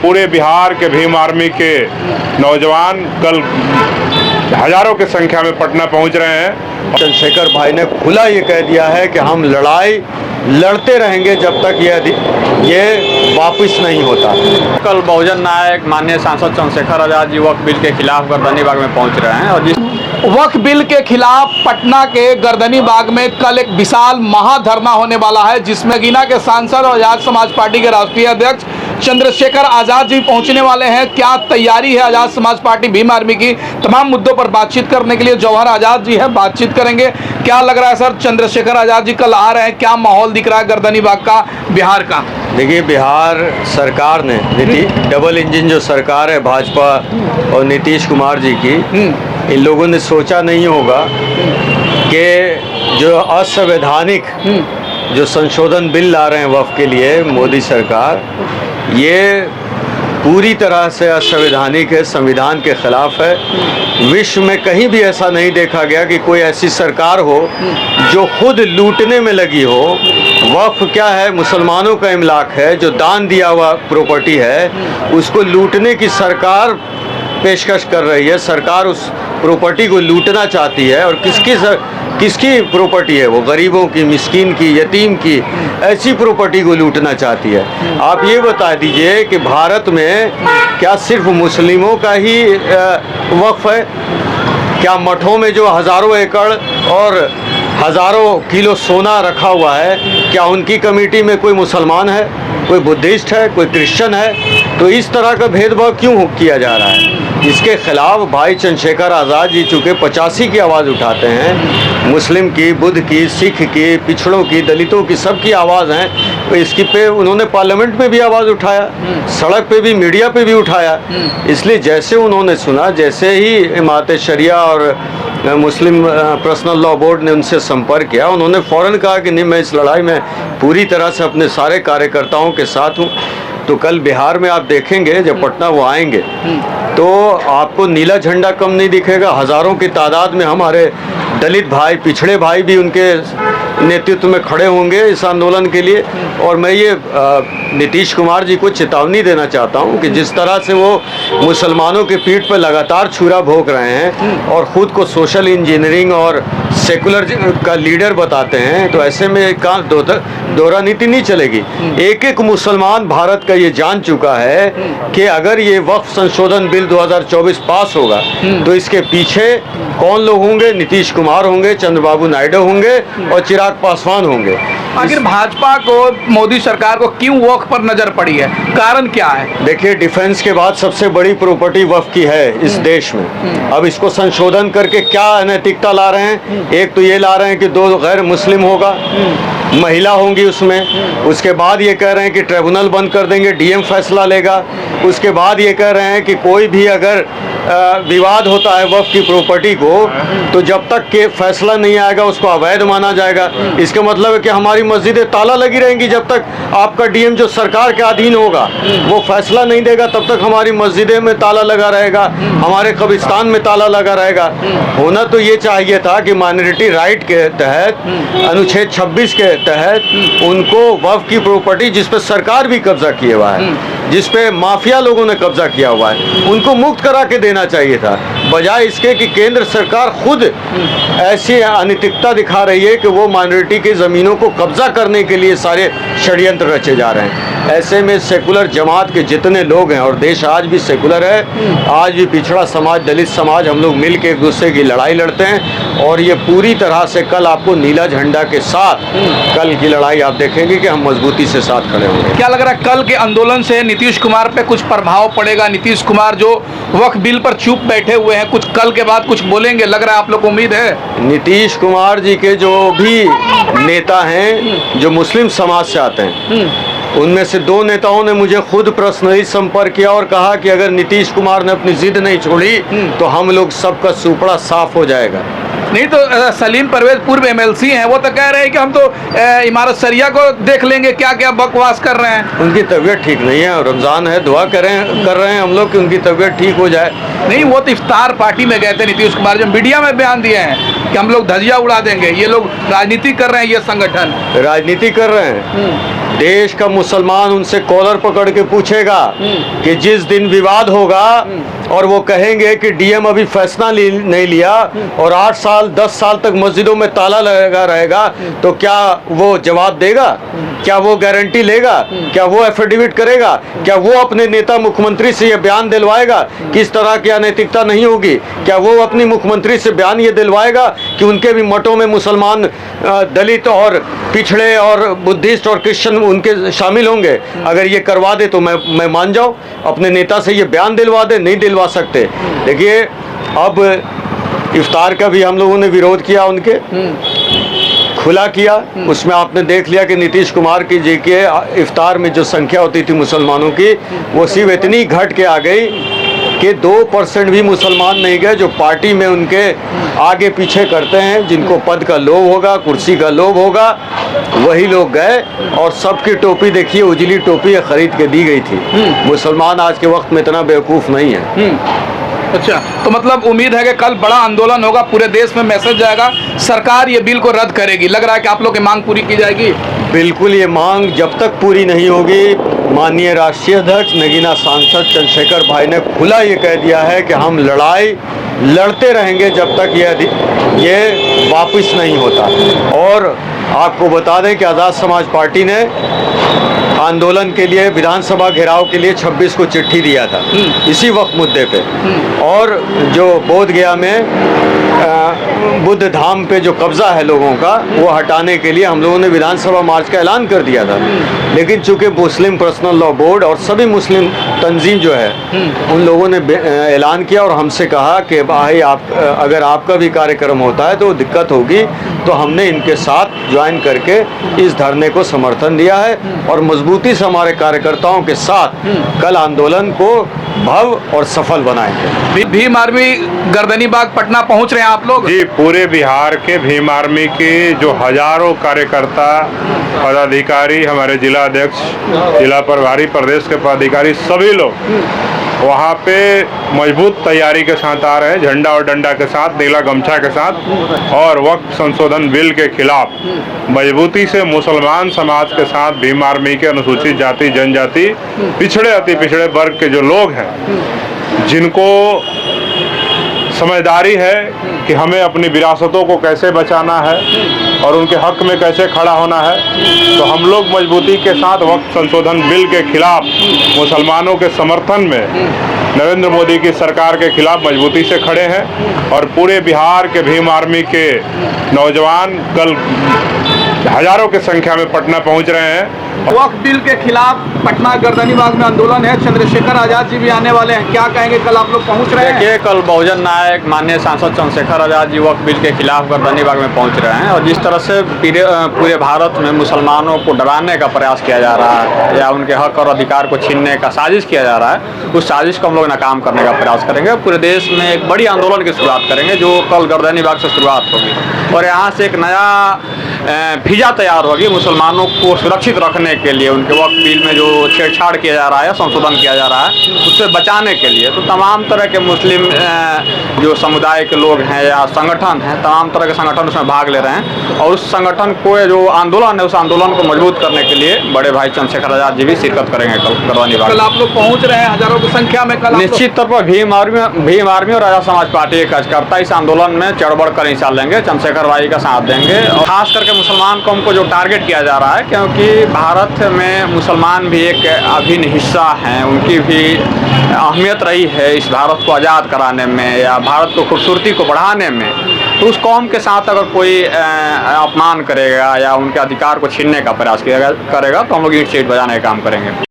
पूरे बिहार के भीम आर्मी के नौजवान कल हजारों की संख्या में पटना पहुंच रहे हैं। चंद्रशेखर भाई ने खुला ये कह दिया है कि हम लड़ाई लड़ते रहेंगे जब तक ये वापस नहीं होता। कल बहुजन नायक माननीय सांसद चंद्रशेखर आजाद जी वक्फ बिल के खिलाफ गर्दनीबाग में पहुंच रहे हैं और जिस वक्फ बिल के खिलाफ पटना के गर्दनीबाग में कल एक विशाल महाधरना होने वाला है, जिसमें गीना के सांसद और आजाद समाज पार्टी के राष्ट्रीय अध्यक्ष चंद्रशेखर आजाद जी पहुंचने वाले हैं। क्या तैयारी है आजाद समाज पार्टी भीम आर्मी की, तमाम मुद्दों पर बातचीत करने के लिए जौहर आजाद जी है, बातचीत करेंगे। क्या लग रहा है सर, चंद्रशेखर आजाद जी कल आ रहे हैं, क्या माहौल दिख रहा है गर्दनीबाग का, बिहार का? देखिए, बिहार सरकार ने डबल इंजन जो सरकार है भाजपा और नीतीश कुमार जी की, इन लोगों ने सोचा नहीं होगा कि जो असंवैधानिक जो संशोधन बिल ला रहे हैं वक्फ के लिए मोदी सरकार, ये पूरी तरह से असंवैधानिक है, संविधान के खिलाफ है। विश्व में कहीं भी ऐसा नहीं देखा गया कि कोई ऐसी सरकार हो जो खुद लूटने में लगी हो। वक्फ क्या है? मुसलमानों का इमलाक है, जो दान दिया हुआ प्रॉपर्टी है, उसको लूटने की सरकार पेशकश कर रही है। सरकार उस प्रॉपर्टी को लूटना चाहती है। और किसकी प्रॉपर्टी है वो? गरीबों की, मिस्कीन की, यतीम की, ऐसी प्रॉपर्टी को लूटना चाहती है। आप ये बता दीजिए कि भारत में क्या सिर्फ मुस्लिमों का ही वक्फ है? क्या मठों में जो हज़ारों एकड़ और हज़ारों किलो सोना रखा हुआ है, क्या उनकी कमेटी में कोई मुसलमान है, कोई बुद्धिस्ट है, कोई क्रिश्चियन है? तो इस तरह का भेदभाव क्यों किया जा रहा है? इसके खिलाफ भाई चंद्रशेखर आज़ाद जी चूँकि 85 की आवाज़ उठाते हैं, मुस्लिम की, बुद्ध की, सिख की, पिछड़ों की, दलितों की, सबकी आवाज़ हैं। तो इसकी पे उन्होंने पार्लियामेंट में भी आवाज़ उठाया, सड़क पे भी, मीडिया पे भी उठाया। इसलिए जैसे उन्होंने सुना, जैसे ही इमारत शरिया और मुस्लिम पर्सनल लॉ बोर्ड ने उनसे संपर्क किया, उन्होंने फ़ौरन कहा कि नहीं, मैं इस लड़ाई में पूरी तरह से अपने सारे कार्यकर्ताओं के साथ हूँ। तो कल बिहार में आप देखेंगे, जब पटना वो आएंगे तो आपको नीला झंडा कम नहीं दिखेगा। हज़ारों की तादाद में हमारे दलित भाई, पिछड़े भाई भी उनके नेतृत्व में खड़े होंगे इस आंदोलन के लिए। और मैं ये नीतीश कुमार जी को चेतावनी देना चाहता हूँ कि जिस तरह से वो मुसलमानों के पीठ पर लगातार छुरा भोंक रहे हैं और ख़ुद को सोशल इंजीनियरिंग और सेकुलर का लीडर बताते हैं, तो ऐसे में दोहरा नीति नहीं चलेगी। एक एक मुसलमान भारत का ये जान चुका है कि अगर ये वक्फ संशोधन बिल 2024 पास होगा तो इसके पीछे कौन लोग होंगे? नीतीश कुमार होंगे, चंद्रबाबू नायडू होंगे और चिराग पासवान होंगे। आखिर भाजपा को, मोदी सरकार को क्यों वक्फ पर नजर पड़ी है? कारण क्या है? देखिए, डिफेंस के बाद सबसे बड़ी प्रॉपर्टी वक्फ की है इस देश में। अब इसको संशोधन करके क्या अनैतिकता ला रहे हैं? एक तो ये ला रहे हैं कि 2 गैर मुस्लिम होगा, महिला होंगी उसमें। उसके बाद ये कह रहे हैं कि ट्रिब्यूनल बंद कर देंगे, डीएम फैसला लेगा। उसके बाद ये कह रहे हैं कि कोई भी अगर विवाद होता है वक्फ की प्रॉपर्टी को, तो जब तक के फैसला नहीं आएगा उसको अवैध माना जाएगा। इसका मतलब है कि हमारी मस्जिदें ताला लगी रहेंगी जब तक आपका डीएम जो सरकार के अधीन होगा वो फैसला नहीं देगा, तब तक हमारी मस्जिदें में ताला लगा रहेगा, हमारे कब्रिस्तान में ताला लगा रहेगा। होना तो ये चाहिए था कि माइनॉरिटी राइट के तहत, अनुच्छेद 26 के तहत उनको वक्फ की प्रॉपर्टी जिस पर सरकार भी कब्जा किया हुआ है, जिस पे माफिया लोगों ने कब्जा किया हुआ है, उनको मुक्त करा के देना चाहिए था, बजाय इसके कि केंद्र सरकार खुद ऐसी अनैतिकता दिखा रही है कि वो माइनॉरिटी की ज़मीनों को कब्जा करने के लिए सारे षड्यंत्र रचे जा रहे हैं। ऐसे में सेकुलर जमात के जितने लोग हैं, और देश आज भी सेकुलर है, आज भी पिछड़ा समाज, दलित समाज, हम लोग मिल के एक दूसरे की लड़ाई लड़ते हैं। और ये पूरी तरह से कल आपको नीला झंडा के साथ कल की लड़ाई आप देखेंगे कि हम मजबूती से साथ खड़े होंगे। क्या लग रहा है कल के आंदोलन से नीतीश कुमार पे कुछ प्रभाव पड़ेगा? नीतीश कुमार जो वक्फ बिल पर चुप बैठे हुए हैं, कुछ कल के बाद कुछ बोलेंगे, लग रहा है आप लोग को उम्मीद है? नीतीश कुमार जी के जो भी नेता हैं जो मुस्लिम समाज से आते हैं, उनमें से 2 नेताओं ने मुझे खुद पर्सनली संपर्क किया और कहा कि अगर नीतीश कुमार ने अपनी जिद नहीं छोड़ी तो हम लोग सबका सुपड़ा साफ हो जाएगा। नहीं तो सलीम परवेज पूर्व एमएलसी हैं, वो तो कह रहे हैं कि हम तो इमारत शरिया को देख लेंगे, क्या क्या बकवास कर रहे हैं। उनकी तबीयत ठीक नहीं है, रमज़ान है, दुआ कर रहे हैं हम लोग कि उनकी तबीयत ठीक हो जाए। नहीं, वो तो इफ्तार पार्टी में गए थे नीतीश कुमार, जो मीडिया में बयान दिए हैं कि हम लोग धजिया उड़ा देंगे, ये लोग राजनीति कर रहे हैं, ये संगठन राजनीति कर रहे हैं। देश का मुसलमान उनसे कॉलर पकड़ के पूछेगा कि जिस दिन विवाद होगा और वो कहेंगे कि डीएम अभी फैसला नहीं लिया और 8 साल 10 साल तक मस्जिदों में ताला लगा रहेगा, तो क्या वो जवाब देगा? क्या वो गारंटी लेगा? क्या वो एफिडेविट करेगा? क्या वो अपने नेता मुख्यमंत्री से ये बयान दिलवाएगा कि इस तरह की अनैतिकता नहीं होगी? क्या वो अपनी मुख्यमंत्री से बयान ये दिलवाएगा कि उनके भी मठों में मुसलमान, दलित और पिछड़े और बुद्धिस्ट और क्रिश्चियन उनके शामिल होंगे? अगर ये करवा दे तो मैं मान जाऊं, अपने नेता से ये बयान दिलवा दे। नहीं दिलवा सकते। देखिए, अब इफ्तार का भी हम लोगों ने विरोध किया, उनके खुला किया। उसमें आपने देख लिया कि नीतीश कुमार की जी के इफ्तार में जो संख्या होती थी मुसलमानों की, वो सिर्फ इतनी घट के आ गई कि 2% भी मुसलमान नहीं गए जो पार्टी में उनके आगे पीछे करते हैं, जिनको पद का लोभ होगा, कुर्सी का लोभ होगा, वही लोग गए। और सबकी टोपी देखिए, उजली टोपी खरीद के दी गई थी। मुसलमान आज के वक्त में इतना बेवकूफ़ नहीं है। अच्छा, तो मतलब उम्मीद है कि कल बड़ा आंदोलन होगा, पूरे देश में मैसेज जाएगा, सरकार ये बिल को रद्द करेगी। लग रहा है कि आप लोग की मांग पूरी की जाएगी? बिल्कुल, ये मांग जब तक पूरी नहीं होगी, माननीय राष्ट्रीय अध्यक्ष नगीना सांसद चंद्रशेखर भाई ने खुला ये कह दिया है कि हम लड़ाई लड़ते रहेंगे जब तक ये वापस नहीं होता। और आपको बता दें कि आज़ाद समाज पार्टी ने आंदोलन के लिए, विधानसभा घेराव के लिए 26 को चिट्ठी दिया था इसी वक्त मुद्दे पे। और जो बोध गया में बुद्ध धाम पे जो कब्जा है लोगों का, वो हटाने के लिए हम लोगों ने विधानसभा मार्च का ऐलान कर दिया था। लेकिन चूंकि मुस्लिम पर्सनल लॉ बोर्ड और सभी मुस्लिम तंजीम जो है, उन लोगों ने ऐलान किया और हमसे कहा कि भाई आप अगर आपका भी कार्यक्रम होता है तो दिक्कत होगी। तो हमने इनके साथ ज्वाइन करके इस धरने को समर्थन दिया है और मजबूती से हमारे कार्यकर्ताओं के साथ कल आंदोलन को भव्य और सफल बनाएंगे। भीम आर्मी गर्दनी बाग पटना पहुंच रहे हैं आप लोग? जी, पूरे बिहार के भीम आर्मी के जो हजारों कार्यकर्ता, पदाधिकारी, हमारे जिला अध्यक्ष, जिला प्रभारी, प्रदेश के पदाधिकारी, सभी लोग वहाँ पे मजबूत तैयारी के साथ आ रहे हैं, झंडा और डंडा के साथ, नीला गमछा के साथ। और वक्फ संशोधन बिल के खिलाफ मजबूती से मुसलमान समाज के साथ भीम आर्मी के अनुसूचित जाति, जनजाति, पिछड़े अति पिछड़े वर्ग के जो लोग हैं, जिनको समझदारी है कि हमें अपनी विरासतों को कैसे बचाना है और उनके हक में कैसे खड़ा होना है, तो हम लोग मजबूती के साथ वक्फ संशोधन बिल के खिलाफ, मुसलमानों के समर्थन में नरेंद्र मोदी की सरकार के खिलाफ मजबूती से खड़े हैं। और पूरे बिहार के भीम आर्मी के नौजवान कल हजारों की संख्या में पटना पहुंच रहे हैं। वक्फ बिल के खिलाफ पटना गर्दनी बाग में आंदोलन है, चंद्रशेखर आजाद जी भी आने वाले हैं, क्या कहेंगे? कल आप लोग पहुंच रहे हैं? देखिए, कल बहुजन नायक माननीय सांसद चंद्रशेखर आजाद जी वक्फ बिल के खिलाफ गर्दनी बाग में पहुंच रहे हैं। और जिस तरह से पूरे भारत में मुसलमानों को डराने का प्रयास किया जा रहा है या उनके हक और अधिकार को छीनने का साजिश किया जा रहा है, उस साजिश को हम लोग नाकाम करने का प्रयास करेंगे। पूरे देश में एक बड़ी आंदोलन की शुरुआत करेंगे, जो कल गर्दनी बाग से शुरुआत होगी। और यहाँ से एक नया फिजा तैयार होगी मुसलमानों को सुरक्षित रखने के लिए। उनके वक्फ बिल में जो छेड़छाड़ किया जा रहा है, संशोधन किया जा रहा है, उससे बचाने के लिए तो तमाम तरह के मुस्लिम जो समुदाय के लोग हैं या संगठन हैं, तमाम तरह के संगठन उसमें भाग ले रहे हैं। और उस संगठन को जो आंदोलन है, उस आंदोलन को मजबूत करने के लिए बड़े भाई चंद्रशेखर आजाद जी भी शिरकत करेंगे कल गर्दनी बाग। कल आप लोग पहुंच रहे हैं हजारों की संख्या में? कल निश्चित तौर पर भीम आर्मी और आजाद समाज पार्टी के कार्यकर्ता इस आंदोलन में चढ़ बढ़ कर हिस्सा लेंगे, चंद्रशेखर भाई का साथ देंगे। और खास करके मुसलमान कौम को जो टारगेट किया जा रहा है, क्योंकि भारत में मुसलमान भी एक अभिन्न हिस्सा हैं, उनकी भी अहमियत रही है इस भारत को आज़ाद कराने में या भारत को खूबसूरती को बढ़ाने में। तो उस कौम के साथ अगर कोई अपमान करेगा या उनके अधिकार को छीनने का प्रयास करेगा तो हम लोग ईंट सीट बजाने का काम करेंगे।